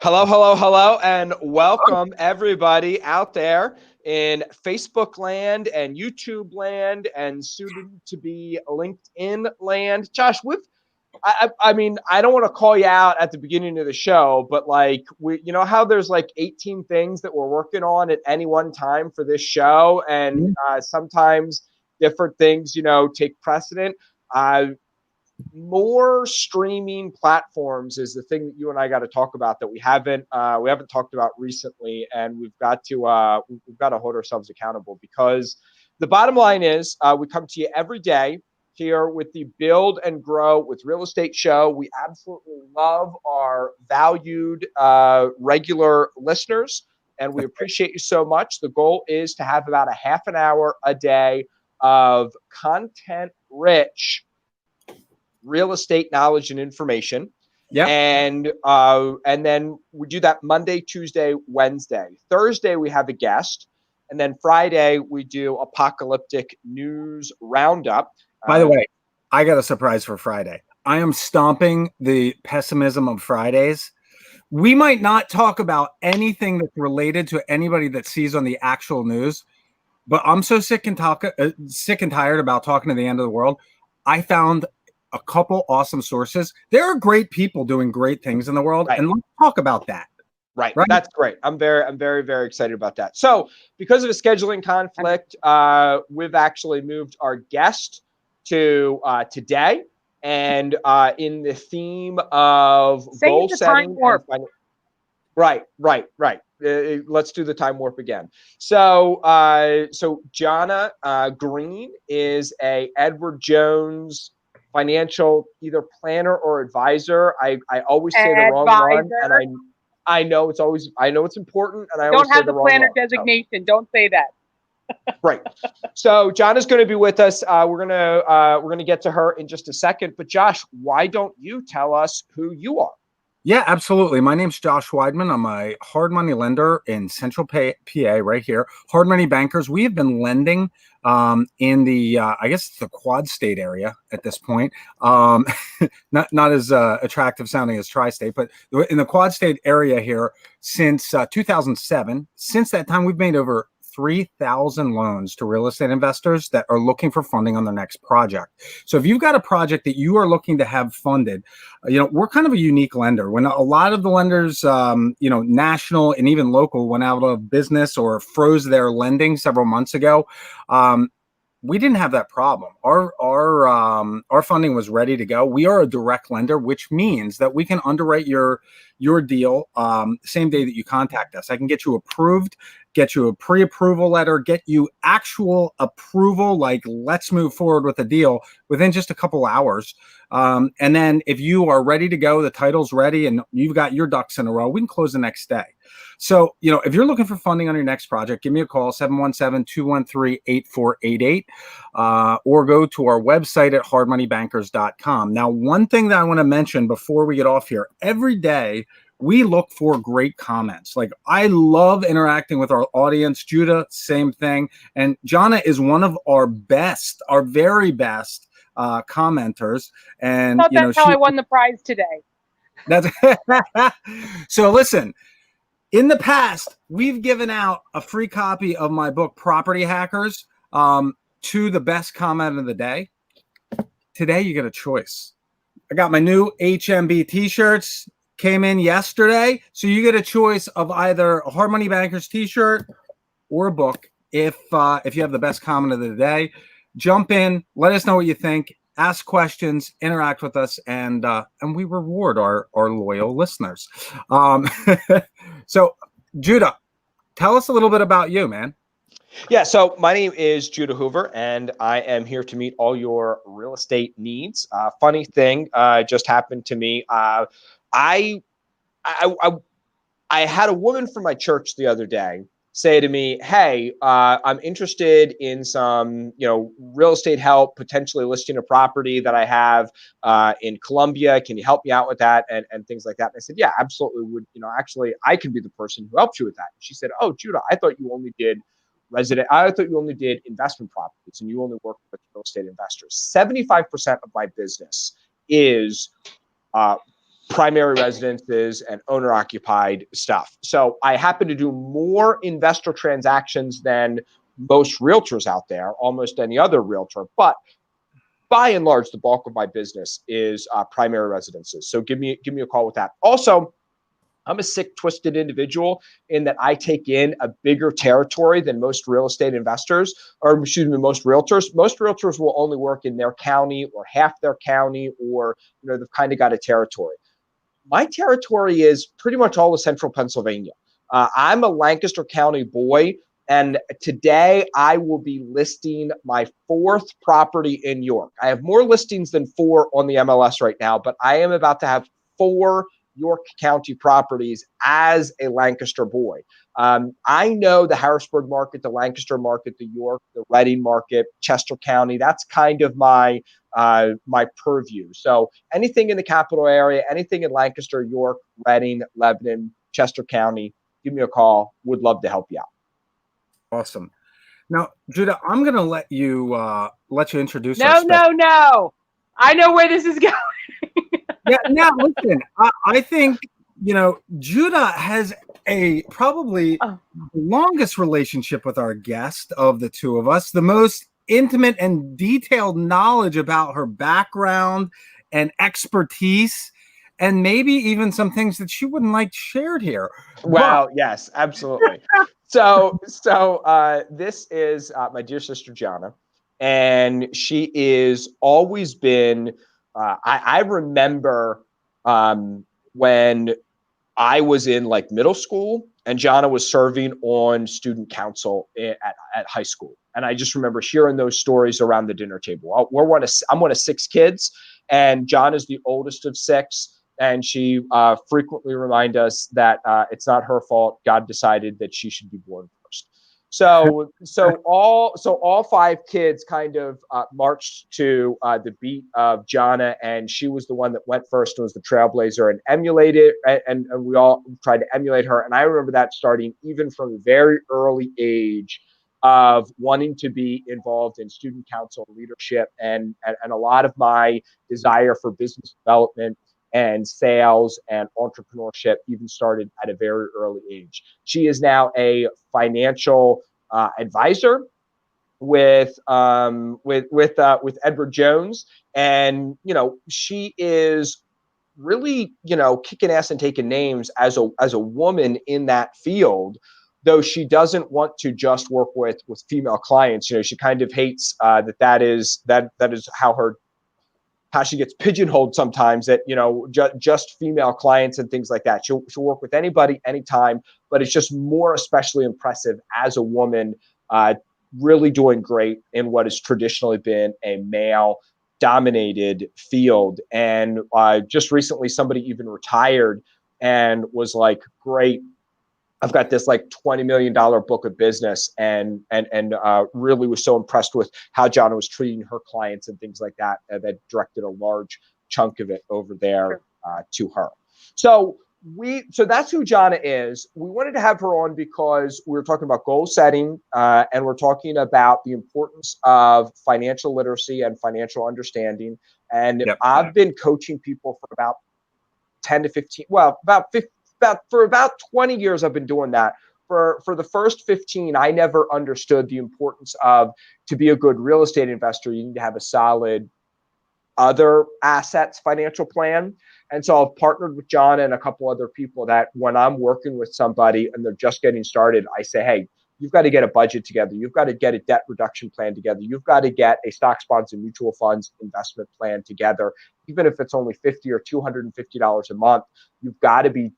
Hello, hello, hello, and welcome everybody out there in Facebook land and YouTube land and soon to be LinkedIn land. Josh, I mean, I don't want to call you out at the beginning of the show, but like you know how there's like 18 things that we're working on at any one time for this show, and sometimes different things, take precedent. Uh, More streaming platforms is the thing that you and I got to talk about that we haven't talked about recently, and we've got to hold ourselves accountable because the bottom line is we come to you every day here with the Build and Grow with Real Estate show. We absolutely love our valued regular listeners, and we appreciate you so much. The goal is to have about a half an hour a day of content rich real estate knowledge and information. Yeah. And then we do that Monday, Tuesday, Wednesday. Thursday we have a guest, and then Friday we do apocalyptic news roundup. By the way, I got a surprise for Friday. I am stomping the pessimism of Fridays. We might not talk about anything that's related to anybody that sees on the actual news, but I'm so sick and tired about talking to the end of the world. I found a couple awesome sources. There are great people doing great things in the world, Right. and let's talk about that. Right. That's great. I'm very, very excited about that. So because of a scheduling conflict, we've actually moved our guest to today, and in the theme of goal setting. Right. Let's do the time warp again. So Jana Green is a Edward Jones financial either planner or advisor. I always say the wrong one, and I know it's important, and I always say the wrong one. Don't have the planner designation. Don't say that. Right. So Jana's going to be with us. We're gonna get to her in just a second. But Josh, why don't you tell us who you are? Yeah, absolutely. My name's Josh Weidman. I'm a hard money lender in Central PA right here. Hard Money Bankers. We have been lending in the, I guess it's the Quad State area at this point. Not as attractive sounding as Tri-State, but in the Quad State area here since 2007. Since that time, we've made over 3,000 loans to real estate investors that are looking for funding on their next project. So if you've got a project that you are looking to have funded, we're kind of a unique lender. When a lot of the lenders, national and even local, went out of business or froze their lending several months ago, we didn't have that problem. Our funding was ready to go. We are a direct lender, which means that we can underwrite your deal same day that you contact us. I can get you approved, get you a pre-approval letter, get you actual approval, like let's move forward with the deal within just a couple hours. And then if you are ready to go, the title's ready, and you've got your ducks in a row, we can close the next day. So, if you're looking for funding on your next project, give me a call, 717-213-8488, or go to our website at hardmoneybankers.com. Now, one thing that I want to mention before we get off here, every day we look for great comments. Like, I love interacting with our audience. Judah, same thing. And Jana is one of our very best commenters. And that's how I won the prize today. That's so listen. In the past, we've given out a free copy of my book, Property Hackers, to the best comment of the day. Today, you get a choice. I got my new HMB t-shirts, came in yesterday. So you get a choice of either a Hard Money Bankers t-shirt or a book. If you have the best comment of the day, jump in, let us know what you think. Ask questions, interact with us, and we reward our loyal listeners. So, Judah, tell us a little bit about you, man. Yeah, so my name is Judah Hoover, and I am here to meet all your real estate needs. Funny thing just happened to me. I had a woman from my church the other day say to me, hey, I'm interested in some, real estate help, potentially listing a property that I have in Columbia. Can you help me out with that? And things like that. And I said, yeah, absolutely. Actually, I can be the person who helps you with that. And she said, oh, Judah, I thought you only did investment properties and you only work with real estate investors. 75% of my business is primary residences and owner occupied stuff. So I happen to do more investor transactions than most realtors out there, almost any other realtor. But by and large, the bulk of my business is primary residences. So give me a call with that. Also, I'm a sick, twisted individual in that I take in a bigger territory than most real estate investors, or excuse me, most realtors. Most realtors will only work in their county or half their county, or they've kind of got a territory. My territory is pretty much all of central Pennsylvania. I'm a Lancaster County boy, and today I will be listing my 4th property in York. I have more listings than 4 on the MLS right now, but I am about to have 4 York County properties as a Lancaster boy. I know the Harrisburg market, the Lancaster market, the York, the Reading market, Chester County. That's kind of my purview. So anything in the capital area, anything in Lancaster, York, Reading, Lebanon, Chester County, give me a call. Would love to help you out. Awesome. Now, Judah, I'm going to let you introduce. No. I know where this is going. Yeah. Listen, I think Judah has probably the longest relationship with our guest of the two of us, the most intimate and detailed knowledge about her background and expertise, and maybe even some things that she wouldn't like shared here. Wow. Yes, absolutely. So this is my dear sister, Gianna, and she is always been, I remember when I was in like middle school and Gianna was serving on student council at high school. And I just remember hearing those stories around the dinner table. I'm one of 6 kids, and John is the oldest of 6. And she frequently reminds us that it's not her fault. God decided that she should be born first. So all 5 kids kind of marched to the beat of Gianna, and she was the one that went first and was the trailblazer and emulated, and we all tried to emulate her. And I remember that starting even from a very early age of wanting to be involved in student council leadership, and a lot of my desire for business development and sales and entrepreneurship even started at a very early age. She is now a financial advisor with Edward Jones, and she is really kicking ass and taking names as a woman in that field. Though she doesn't want to just work with female clients, she kind of hates that is how she gets pigeonholed sometimes, that just female clients and things like that. She'll work with anybody, anytime, but it's just more especially impressive as a woman, really doing great in what has traditionally been a male dominated field. And just recently somebody even retired and was like, great, I've got this like $20 million book of business, and really was so impressed with how Gianna was treating her clients and things like that, that directed a large chunk of it over there to her. So that's who Gianna is. We wanted to have her on because we were talking about goal setting, and we're talking about the importance of financial literacy and financial understanding. And I've been coaching people for about 10 to 15, for about 20 years, I've been doing that. For the first 15, I never understood the importance of, to be a good real estate investor, you need to have a solid other assets financial plan. And so I've partnered with John and a couple other people that when I'm working with somebody and they're just getting started, I say, hey, you've got to get a budget together. You've got to get a debt reduction plan together. You've got to get a stock sponsored mutual funds investment plan together. Even if it's only $50 or $250 a month, you've got to be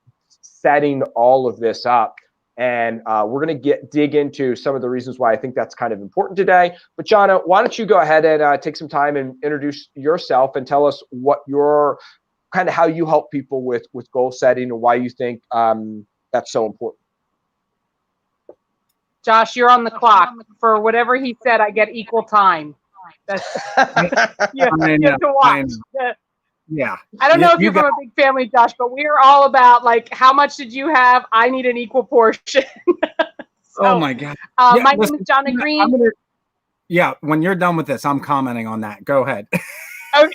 setting all of this up. And we're going to dig into some of the reasons why I think that's kind of important today. But Gianna, why don't you go ahead and take some time and introduce yourself and tell us what your kind of how you help people with goal setting and why you think that's so important. Josh, you're on the clock. For whatever he said, I get equal time. That's you have to watch. Yeah. I don't know if you're from a big family, Josh, but we're all about like, how much did you have? I need an equal portion. Oh my God. My name is Gianna Green. When you're done with this, I'm commenting on that. Go ahead. Okay.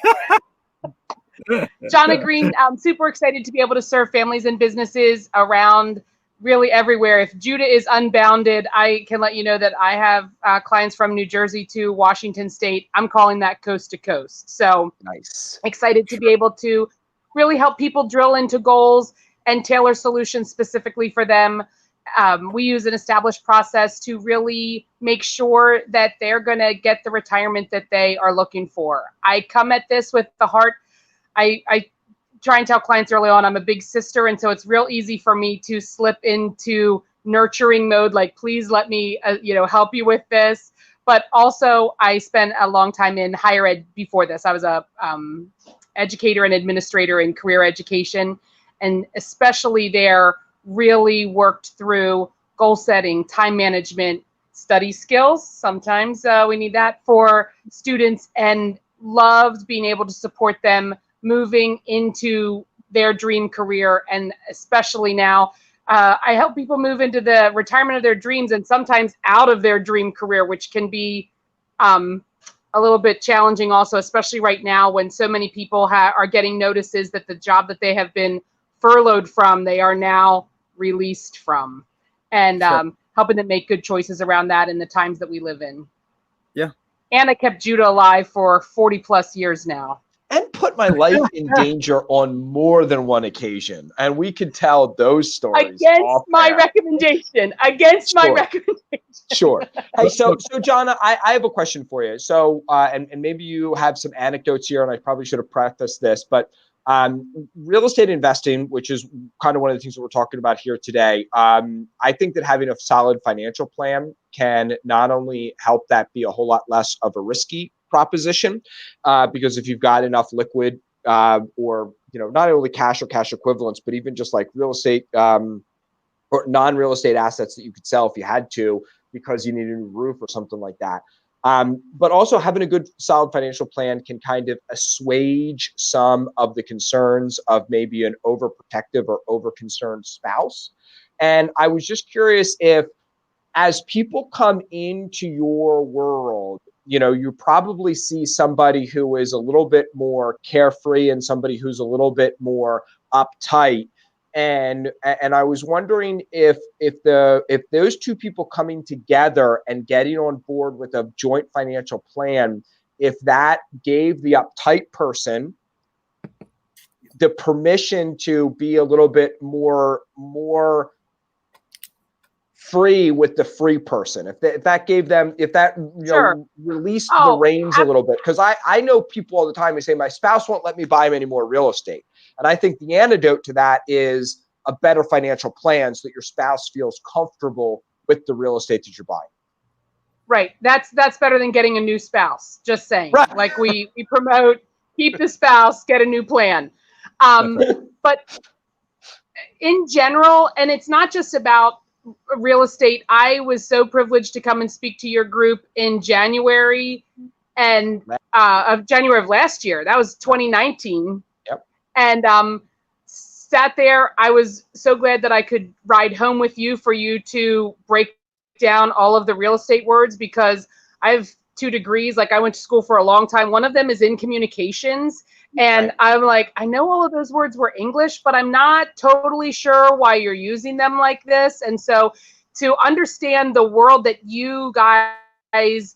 Jonna Green, I'm super excited to be able to serve families and businesses around really everywhere. If Judah is unbounded, I can let you know that I have clients from New Jersey to Washington State. I'm calling that coast to coast. So Nice. Excited to be able to really help people drill into goals and tailor solutions specifically for them. We use an established process to really make sure that they're going to get the retirement that they are looking for. I come at this with the heart. I try and tell clients early on, I'm a big sister, and so it's real easy for me to slip into nurturing mode, like, please let me, help you with this. But also, I spent a long time in higher ed before this. I was a educator and administrator in career education, and especially there, really worked through goal setting, time management, study skills. Sometimes we need that for students, and loved being able to support them moving into their dream career. And especially now, I help people move into the retirement of their dreams, and sometimes out of their dream career, which can be a little bit challenging also, especially right now when so many people are getting notices that the job that they have been furloughed from, they are now released from, and helping them make good choices around that in the times that we live in. Yeah. And I kept Judah alive for 40 plus years now. And put my life in danger on more than one occasion. And we could tell those stories. Against my recommendation. Against my recommendation. Sure. Hey, so Jonna, I have a question for you. So, and maybe you have some anecdotes here, and I probably should have prefaced this, but real estate investing, which is kind of one of the things that we're talking about here today, I think that having a solid financial plan can not only help that be a whole lot less of a risky proposition, because if you've got enough liquid or not only cash or cash equivalents, but even just like real estate or non-real estate assets that you could sell if you had to because you need a new roof or something like that. But also having a good solid financial plan can kind of assuage some of the concerns of maybe an overprotective or over-concerned spouse. And I was just curious if, as people come into your world, you probably see somebody who is a little bit more carefree and somebody who's a little bit more uptight. And I was wondering if those two people coming together and getting on board with a joint financial plan, if that gave the uptight person the permission to be a little bit more free with the free person, if that gave them, released the reins a little bit. Because I know people all the time who say, my spouse won't let me buy any more real estate. And I think the antidote to that is a better financial plan so that your spouse feels comfortable with the real estate that you're buying. Right. That's better than getting a new spouse. Just saying. Right. Like we promote, keep the spouse, get a new plan. But in general, and it's not just about real estate. I was so privileged to come and speak to your group in January of last year. That was 2019. Yep. And sat there. I was so glad that I could ride home with you for you to break down all of the real estate words, because I have 2 degrees. Like, I went to school for a long time. One of them is in communications. And I'm like, I know all of those words were English, but I'm not totally sure why you're using them like this. And so to understand the world that you guys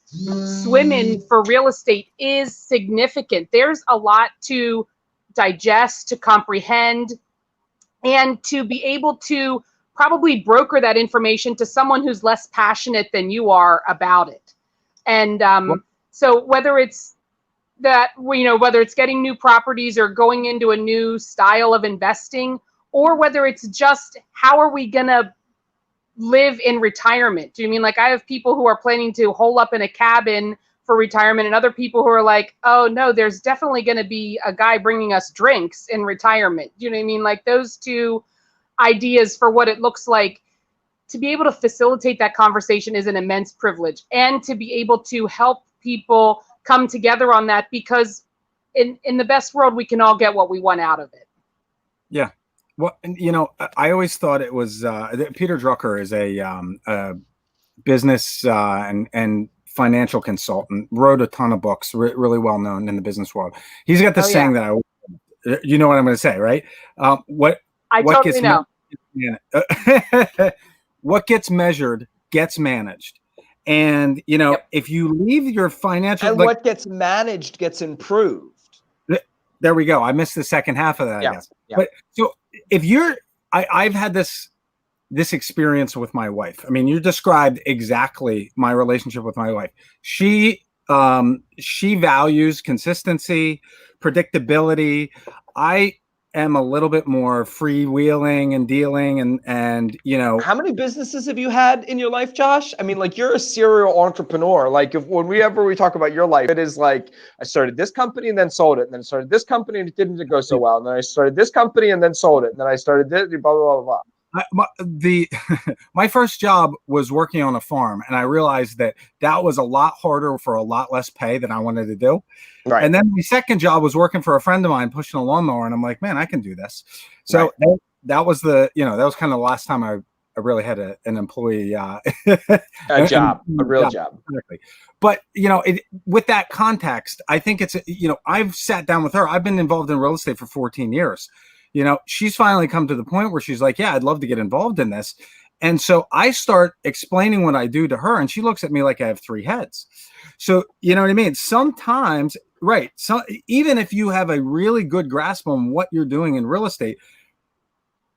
swim in for real estate is significant. There's a lot to digest, to comprehend, and to be able to probably broker that information to someone who's less passionate than you are about it. And so whether it's whether it's getting new properties or going into a new style of investing, or whether it's just how are we going to live in retirement? Do you mean, like, I have people who are planning to hole up in a cabin for retirement, and other people who are like, oh no, there's definitely going to be a guy bringing us drinks in retirement. Do you know what I mean? Like, those two ideas for what it looks like to be able to facilitate that conversation is an immense privilege, and to be able to help people come together on that, because in the best world, we can all get what we want out of it. Yeah. Well, I always thought it was Peter Drucker is a business and financial consultant, wrote a ton of books, really well known in the business world. He's got this saying that You know what I'm going to say, right? What totally know. What gets measured gets managed. And, you know, if you leave your financial... And what gets managed gets improved. There we go. I missed the second half of that, I guess. Yeah. But so if you're... I've had this experience with my wife. I mean, you described exactly my relationship with my wife. She values consistency, predictability. I am a little bit more freewheeling and dealing and you know. How many businesses have you had in your life, Josh? I mean, like, you're a serial entrepreneur. Like, whenever we talk about your life, it is like, I started this company and then sold it, and then I started this company and it didn't go so well, and then I started this company and then sold it, and then I started this, blah blah blah blah. My first job was working on a farm, and I realized that was a lot harder for a lot less pay than I wanted to do. Right. And then the second job was working for a friend of mine pushing a lawnmower, and I'm like, man, I can do this. So that was that was kind of the last time I really had an employee a job, a real job. Exactly. But you know, with that context, I think it's I've sat down with her. I've been involved in real estate for 14 years. You know, she's finally come to the point where she's like, yeah, I'd love to get involved in this. And so I start explaining what I do to her, and she looks at me like I have three heads. So, you know what I mean? Sometimes, right. So even if you have a really good grasp on what you're doing in real estate,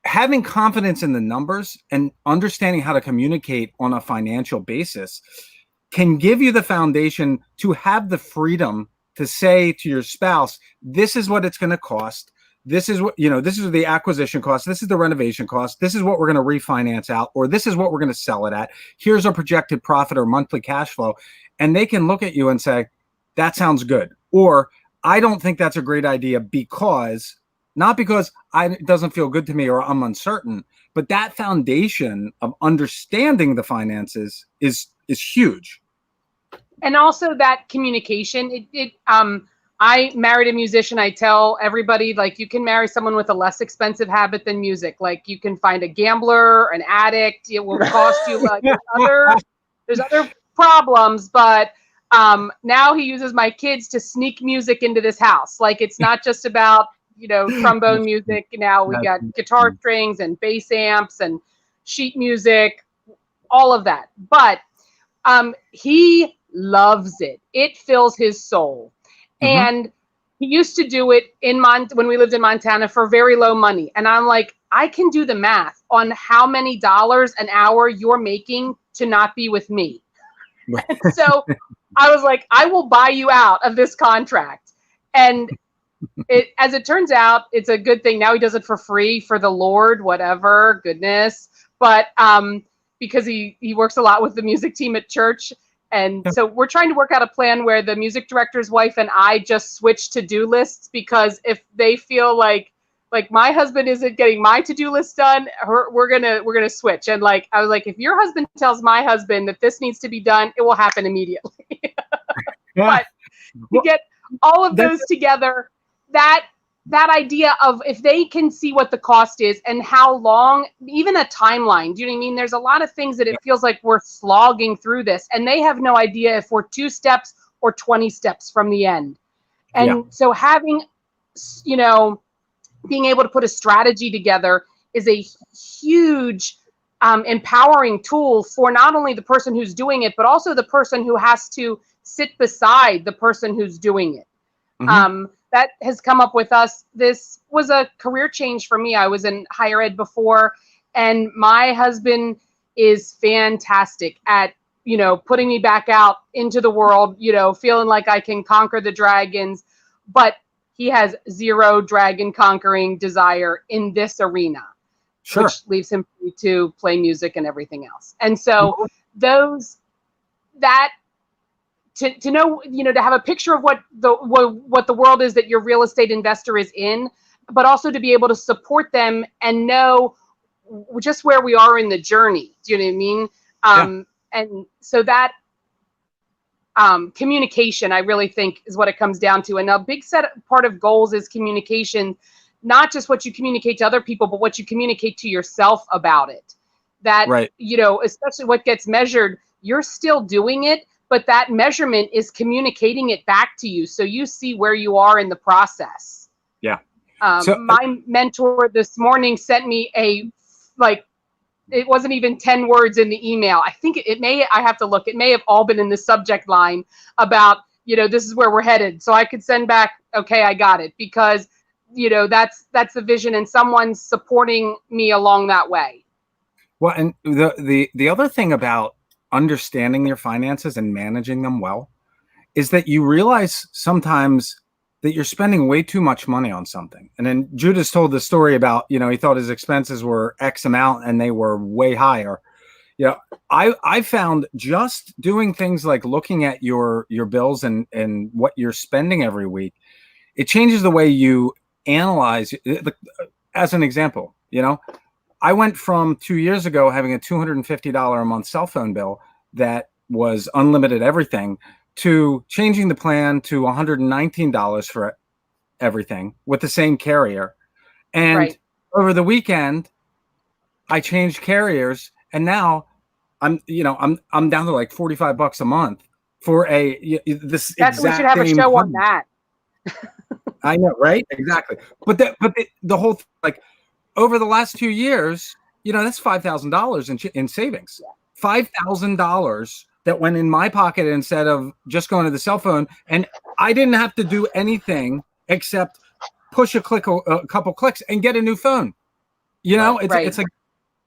having confidence in the numbers and understanding how to communicate on a financial basis can give you the foundation to have the freedom to say to your spouse, this is what it's going to cost. This is what, this is the acquisition cost. This is the renovation cost. This is what we're going to refinance out, or this is what we're going to sell it at. Here's our projected profit or monthly cash flow. And they can look at you and say, that sounds good. Or I don't think that's a great idea because, not because it doesn't feel good to me or I'm uncertain, but that foundation of understanding the finances is huge. And also that communication, I married a musician. I tell everybody, like, you can marry someone with a less expensive habit than music. Like, you can find a gambler, an addict. It will cost you like there's other problems, but now he uses my kids to sneak music into this house. Like, it's not just about, trombone music. Now we got guitar strings and bass amps and sheet music, all of that. But he loves it. It fills his soul. And he used to do it when we lived in Montana for very low money. And I'm like, I can do the math on how many dollars an hour you're making to not be with me. So I was like, I will buy you out of this contract. And as it turns out, it's a good thing. Now he does it for free for the Lord, whatever, goodness. But because he works a lot with the music team at church. And so we're trying to work out a plan where the music director's wife and I just switch to-do lists, because if they feel like my husband isn't getting my to-do list done, we're gonna switch. And like, I was like, if your husband tells my husband that this needs to be done, it will happen immediately. But to get all of those together, that idea of if they can see what the cost is and how long, even a timeline, do you know what I mean? There's a lot of things that it feels like we're slogging through this, and they have no idea if we're 2 steps or 20 steps from the end. And so having, being able to put a strategy together is a huge empowering tool for not only the person who's doing it, but also the person who has to sit beside the person who's doing it. That has come up with us. This was a career change for me. I was in higher ed before, and my husband is fantastic at, putting me back out into the world, feeling like I can conquer the dragons, but he has zero dragon conquering desire in this arena, which leaves him free to play music and everything else. And so to know, to have a picture of what the world is that your real estate investor is in, but also to be able to support them and know just where we are in the journey. Do you know what I mean? And so that communication, I really think, is what it comes down to. And a big part of goals is communication, not just what you communicate to other people, but what you communicate to yourself about it. That, especially what gets measured, you're still doing it, but that measurement is communicating it back to you, so you see where you are in the process. Yeah. My mentor this morning sent me it wasn't even 10 words in the email. I think I have to look, it may have all been in the subject line about, this is where we're headed. So I could send back, okay, I got it, because, that's the vision, and someone's supporting me along that way. Well, and the other thing about understanding your finances and managing them well is that you realize sometimes that you're spending way too much money on something. And then Judas told the story about, he thought his expenses were X amount and they were way higher. I found just doing things like looking at your bills and what you're spending every week, it changes the way you analyze. As an example, I went from 2 years ago having a $250 a month cell phone bill that was unlimited everything to changing the plan to $119 for everything with the same carrier. And over the weekend, I changed carriers, and now I'm down to like $45 a month for this exact we should have a show on that. I know, right? Exactly. But the whole like over the last 2 years, that's $5,000 in savings. $5,000 that went in my pocket instead of just going to the cell phone, and I didn't have to do anything except push a couple clicks and get a new phone. It's like,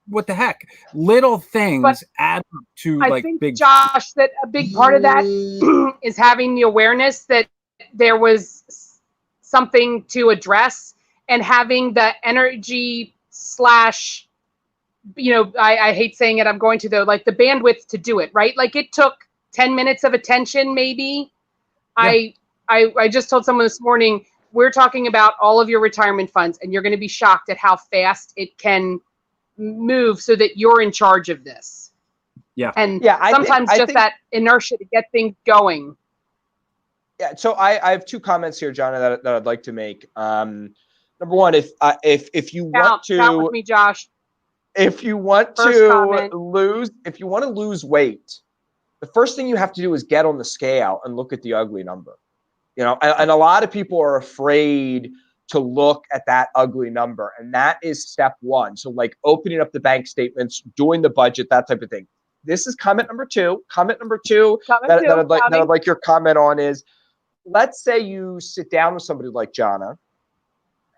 what the heck? Little things add up to I like think, big. Josh, that a big part of that is having the awareness that there was something to address, and having the energy I hate saying it, I'm going to, though, like the bandwidth to do it, right? Like it took 10 minutes of attention, maybe. Yeah. I just told someone this morning, we're talking about all of your retirement funds, and you're going to be shocked at how fast it can move so that you're in charge of this. Yeah. And sometimes I think that inertia to get things going. Yeah. So I have two comments here, John, that I'd like to make. Number one, if you want to count with me, Josh. If you want to lose weight, the first thing you have to do is get on the scale and look at the ugly number. And a lot of people are afraid to look at that ugly number, and that is step one. So like opening up the bank statements, doing the budget, that type of thing. This is comment number two. That I'd like your comment on is, let's say you sit down with somebody like Jonna,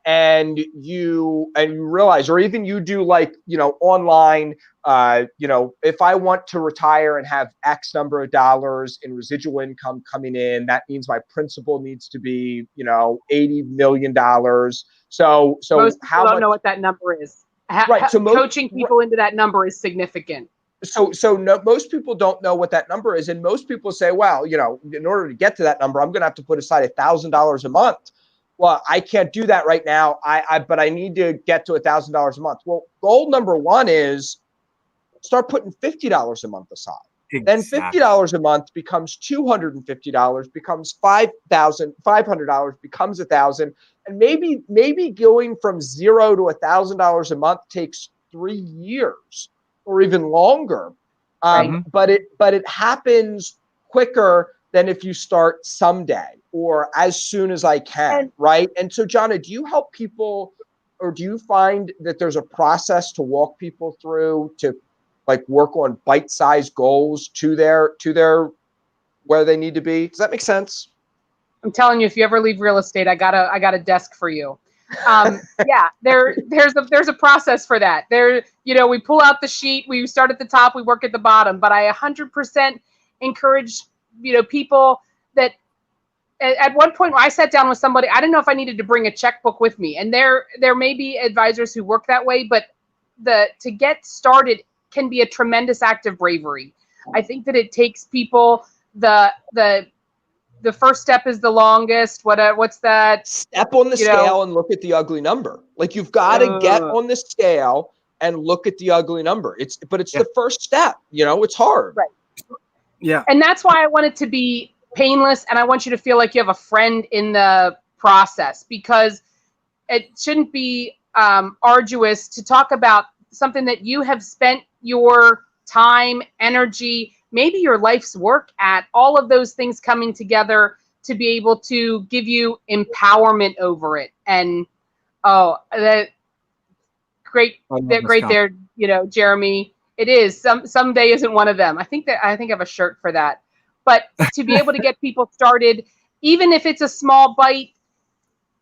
and you realize, or even you do like, online, if I want to retire and have X number of dollars in residual income coming in, that means my principal needs to be, $80 million. So most people don't know what that number is. So coaching people into that number is significant. So most people don't know what that number is. And most people say, well, in order to get to that number, I'm going to have to put aside $1,000 a month. Well, I can't do that right now. But I need to get to $1,000 a month. Well, goal number one is start putting $50 a month aside. Exactly. Then $50 a month becomes $250, becomes $500, becomes $1,000, and maybe going from $0 to $1,000 a month takes 3 years or even longer. But it happens quicker than if you start someday or as soon as I can, right? And so, Jonna, do you help people, or do you find that there's a process to walk people through to like work on bite-sized goals to their where they need to be? Does that make sense? I'm telling you, if you ever leave real estate, I got a desk for you. Yeah, there's a process for that. We pull out the sheet, we start at the top, we work at the bottom. But I 100% encourage people that at one point when I sat down with somebody, I didn't know if I needed to bring a checkbook with me. And there may be advisors who work that way, but to get started can be a tremendous act of bravery. I think that it takes people the first step is the longest. What's that? Step on the scale and look at the ugly number. Like you've got to get on the scale and look at the ugly number. It's the first step. It's hard. Right. Yeah. And that's why I want it to be painless, and I want you to feel like you have a friend in the process, because it shouldn't be arduous to talk about something that you have spent your time, energy, maybe your life's work at, all of those things coming together to be able to give you empowerment over it. And Oh, that great, I love that this great comment. there, Jeremy. It is someday isn't one of them. I think I have a shirt for that. But to be able to get people started, even if it's a small bite,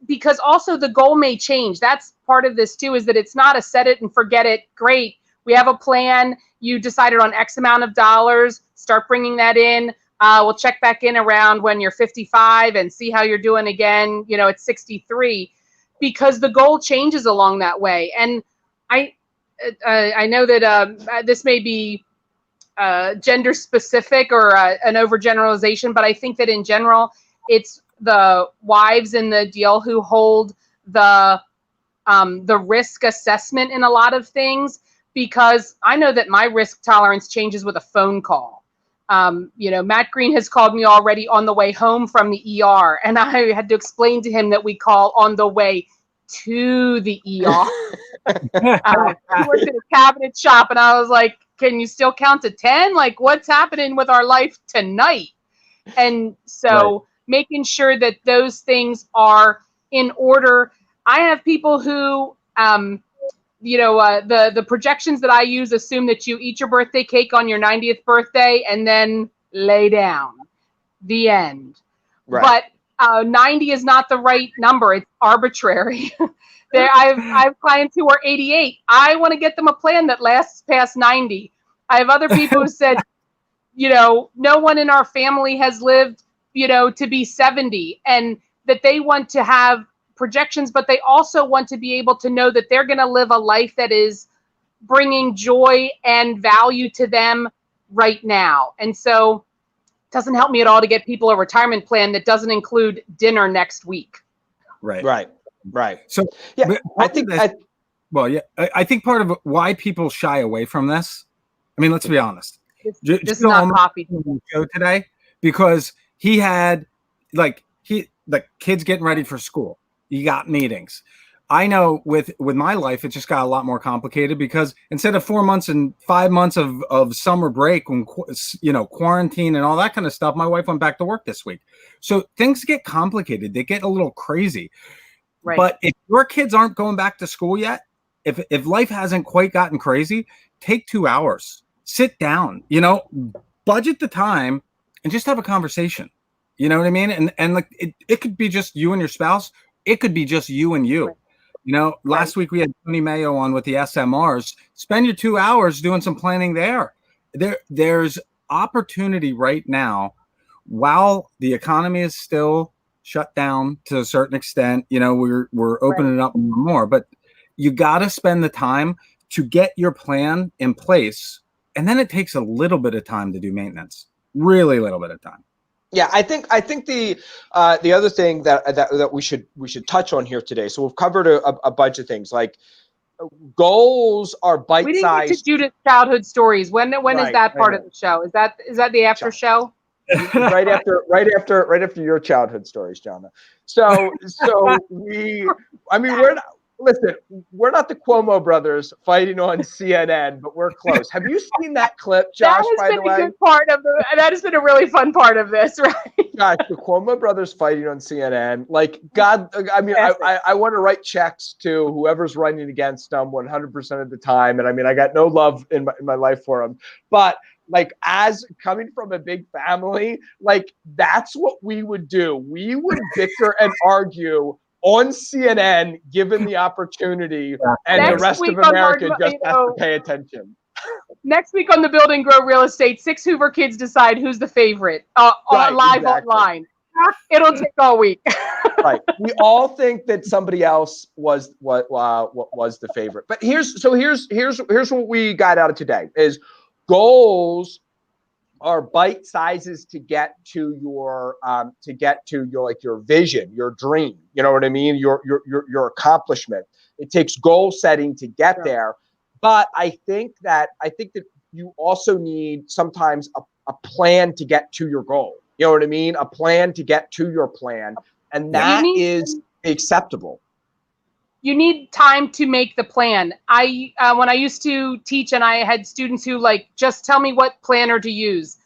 because also the goal may change. That's part of this too, is that it's not a set it and forget it. Great. We have a plan. You decided on X amount of dollars. Start bringing that in. We'll check back in around when you're 55 and see how you're doing again, at 63, because the goal changes along that way. And I know that this may be gender specific or an overgeneralization, but I think that in general, it's the wives in the deal who hold the risk assessment in a lot of things, because I know that my risk tolerance changes with a phone call. Matt Green has called me already on the way home from the ER, and I had to explain to him that we call on the way to the ER. He worked at a cabinet shop, and I was like, can you still count to 10? Like, what's happening with our life tonight? And so making sure that those things are in order. I have people who, the projections that I use assume that you eat your birthday cake on your 90th birthday and then lay down. The end. Right. But 90 is not the right number. It's arbitrary. I have clients who are 88. I want to get them a plan that lasts past 90. I have other people who said, no one in our family has lived, to be 70, and that they want to have projections, but they also want to be able to know that they're going to live a life that is bringing joy and value to them right now. And so it doesn't help me at all to get people a retirement plan that doesn't include dinner next week. Right. So yeah, I think I think part of why people shy away from this, I mean, let's be honest. This is not coffee show today, because he had the kids getting ready for school. You got meetings. I know with my life, it just got a lot more complicated, because instead of 4 months and 5 months of summer break, when quarantine and all that kind of stuff, my wife went back to work this week. So things get complicated. They get a little crazy. Right. But if your kids aren't going back to school yet, if life hasn't quite gotten crazy, take 2 hours, sit down, budget the time and just have a conversation. You know what I mean? And like it could be just you and your spouse. It could be just you and you. Right. Last week we had Tony Mayo on with the SMRs. Spend your 2 hours doing some planning there. There's opportunity right now while the economy is still shut down to a certain extent. We're opening it up more, but you got to spend the time to get your plan in place. And then it takes a little bit of time to do maintenance, really little bit of time. Yeah, I think the other thing that we should touch on here today. So we've covered a bunch of things, like goals are bite-sized. We didn't get to Judith's childhood stories. When is that part of the show? Is that the after show? right after your childhood stories, Jonna. So we're not the Cuomo brothers fighting on CNN, but we're close. Have you seen that clip, Josh? That has been a really fun part of this, right? Josh, the Cuomo brothers fighting on CNN. Like, God, I mean, I want to write checks to whoever's running against them 100% of the time, and I mean, I got no love in my life for them, but. Like, as coming from a big family, like, that's what we would do. We would bicker and argue on CNN, given the opportunity, and the rest of America just has to pay attention. Next week on the Build and Grow Real Estate, 6 Hoover kids decide who's the favorite live online. It'll take all week. Right. We all think that somebody else was what was the favorite. But here's what we got out of today is. Goals are bite sizes to get to your your vision, your dream. You know what I mean? Your accomplishment. It takes goal setting to get there. But I think that you also need sometimes a plan to get to your goal. You know what I mean? A plan to get to your plan, and that is acceptable. You need time to make the plan. When I used to teach and I had students who just tell me what planner to use.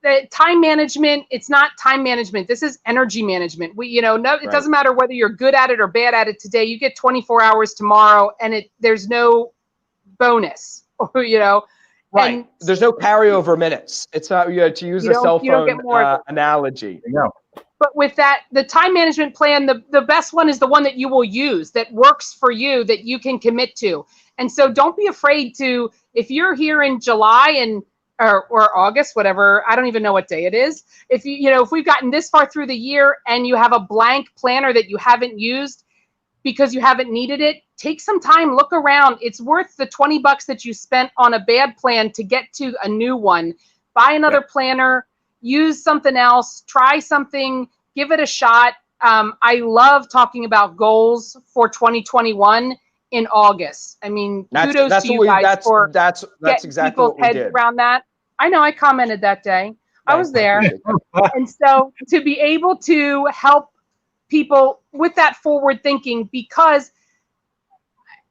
the time management, it's not time management. This is energy management. It doesn't matter whether you're good at it or bad at it today. You get 24 hours tomorrow, and there's no bonus. Right. And there's no carryover minutes. It's not, to use a cell phone analogy. No. But with that, the time management plan, the best one is the one that you will use, that works for you, that you can commit to. And so don't be afraid to, if you're here in July or August, whatever, I don't even know what day it is. If if we've gotten this far through the year and you have a blank planner that you haven't used because you haven't needed it, take some time, look around. It's worth the $20 that you spent on a bad plan to get to a new one. Buy another planner, use something else, try something, give it a shot. I love talking about goals for 2021 in August. I mean, kudos to you guys for that's exactly people's what we heads did around that. I know, I commented that day. I was there. And so to be able to help people with that forward thinking, because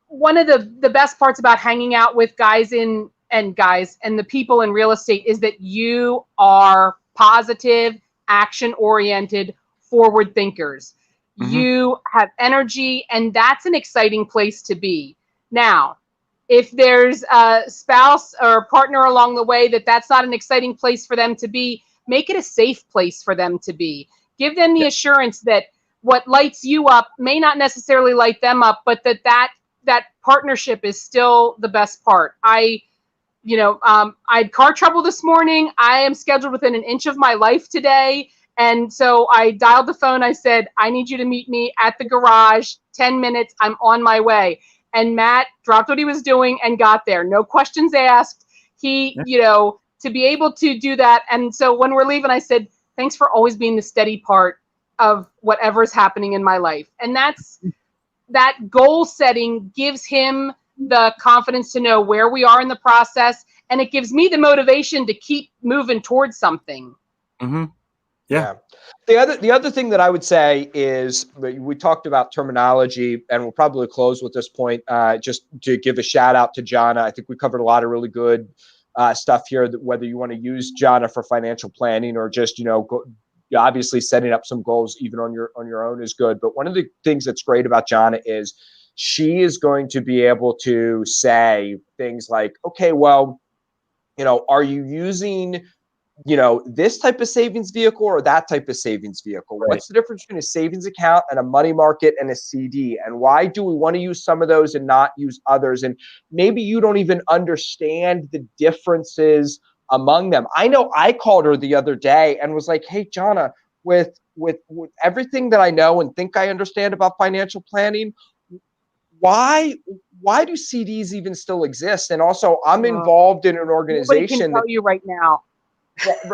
one of the best parts about hanging out with guys and the people in real estate is that you are positive, action-oriented, forward thinkers. Mm-hmm. You have energy, and that's an exciting place to be. Now, if there's a spouse or a partner along the way that's not an exciting place for them to be, make it a safe place for them to be. Give them the assurance that what lights you up may not necessarily light them up, but that partnership is still the best part. I had car trouble this morning. I am scheduled within an inch of my life today. And so I dialed the phone. I said, I need you to meet me at the garage, 10 minutes. I'm on my way. And Matt dropped what he was doing and got there. No questions asked. He, to be able to do that. And so when we're leaving, I said, thanks for always being the steady part of whatever's happening in my life. And that goal setting gives him the confidence to know where we are in the process. And it gives me the motivation to keep moving towards something. Mm-hmm. Yeah. The other thing that I would say is, we talked about terminology, and we'll probably close with this point, just to give a shout out to Jana. I think we covered a lot of really good stuff here, that whether you want to use Jana for financial planning or just, obviously setting up some goals even on your own is good. But one of the things that's great about Jana is she is going to be able to say things like, okay, well, are you using this type of savings vehicle or that type of savings vehicle? Right. What's the difference between a savings account and a money market and a CD? And why do we want to use some of those and not use others? And maybe you don't even understand the differences among them. I know I called her the other day and was like, hey, Jana, with everything that I know and think I understand about financial planning, why do CDs even still exist? And also, I'm involved in an organization. Nobody can tell you right now.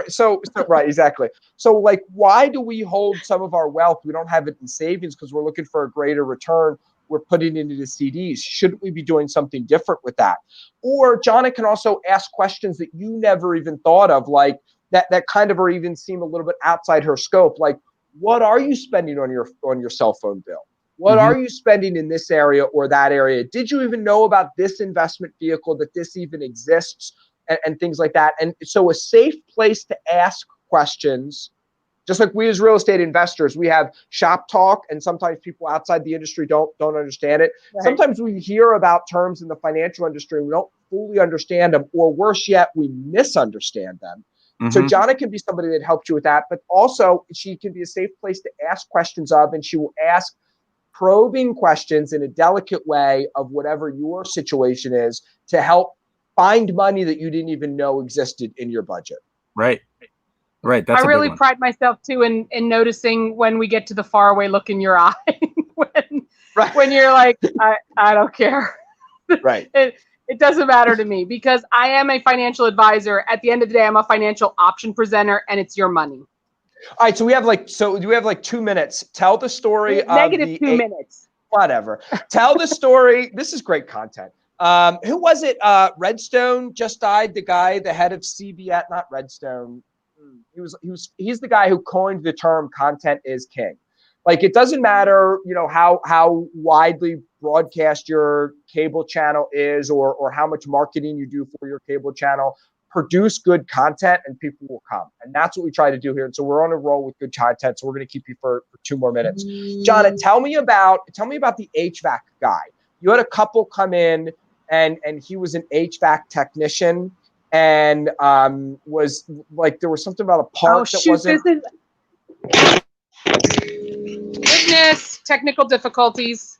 So right, exactly. So like, why do we hold some of our wealth? We don't have it in savings because we're looking for a greater return. We're putting it into the CDs. Shouldn't we be doing something different with that? Or Jana can also ask questions that you never even thought of, like that kind of, or even seem a little bit outside her scope. Like, what are you spending on your cell phone bill? What are you spending in this area or that area? Did you even know about this investment vehicle, that this even exists? And things like that. And so a safe place to ask questions, just like we as real estate investors, we have shop talk, and sometimes people outside the industry don't understand it. Right. Sometimes we hear about terms in the financial industry and we don't fully understand them, or worse yet, we misunderstand them. Mm-hmm. So Jana can be somebody that helps you with that, but also she can be a safe place to ask questions of, and she will ask probing questions in a delicate way of whatever your situation is to help find money that you didn't even know existed in your budget. Right. That's I really pride myself too in noticing when we get to the faraway look in your eye, when you're like, I don't care. Right. It doesn't matter to me, because I am a financial advisor. At the end of the day, I'm a financial option presenter, and it's your money. All right. So we have like 2 minutes. Tell the story. Negative 2 minutes. Whatever. Tell the story. This is great content. Who was it? Redstone just died. The guy, the head of CBS, not Redstone. He's the guy who coined the term "content is king." Like, it doesn't matter, how widely broadcast your cable channel is, or how much marketing you do for your cable channel. produce good content and people will come. And that's what we try to do here. And so we're on a roll with good content. So we're going to keep you for 2 more minutes. John, tell me about the HVAC guy. You had a couple come in and he was an HVAC technician and was like, there was something about a part that wasn't. Goodness, technical difficulties.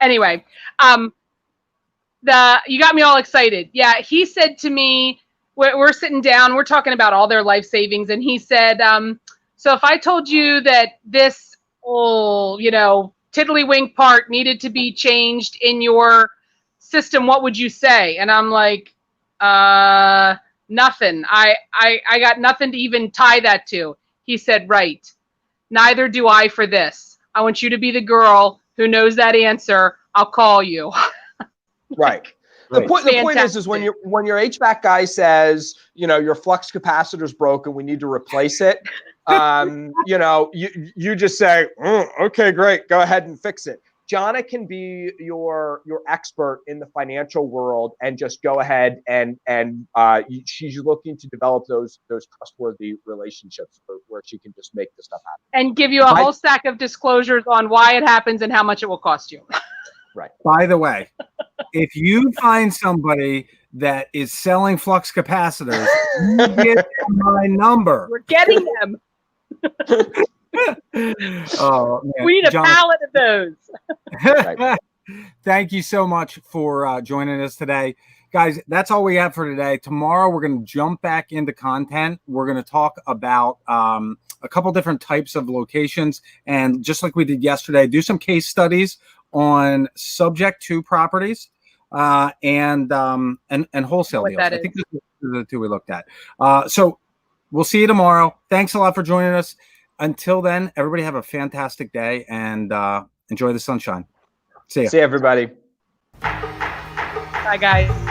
Anyway, you got me all excited. Yeah, he said to me, we're sitting down, we're talking about all their life savings, and he said, so if I told you that this tiddlywink part needed to be changed in your system, what would you say? And I'm like, nothing. I got nothing to even tie that to. He said, right. Neither do I for this. I want you to be the girl who knows that answer. I'll call you. Right. The point is when your HVAC guy says, your flux capacitor's broken, we need to replace it. You just say, okay, great, go ahead and fix it. Jonna can be your expert in the financial world and just go ahead and she's looking to develop those trustworthy relationships where she can just make the stuff happen. And give you a whole stack of disclosures on why it happens and how much it will cost you. Right. By the way, if you find somebody that is selling flux capacitors, you get my number. We're getting them. Oh, man. We need a pallet of those. Thank you so much for joining us today. Guys, that's all we have for today. Tomorrow, we're going to jump back into content. We're going to talk about a couple different types of locations. And just like we did yesterday, do some case studies on subject to properties and wholesale deals. I think these are the two we looked at. So we'll see you tomorrow. Thanks a lot for joining us. Until then, everybody have a fantastic day and enjoy the sunshine. See you. See everybody. Bye, guys.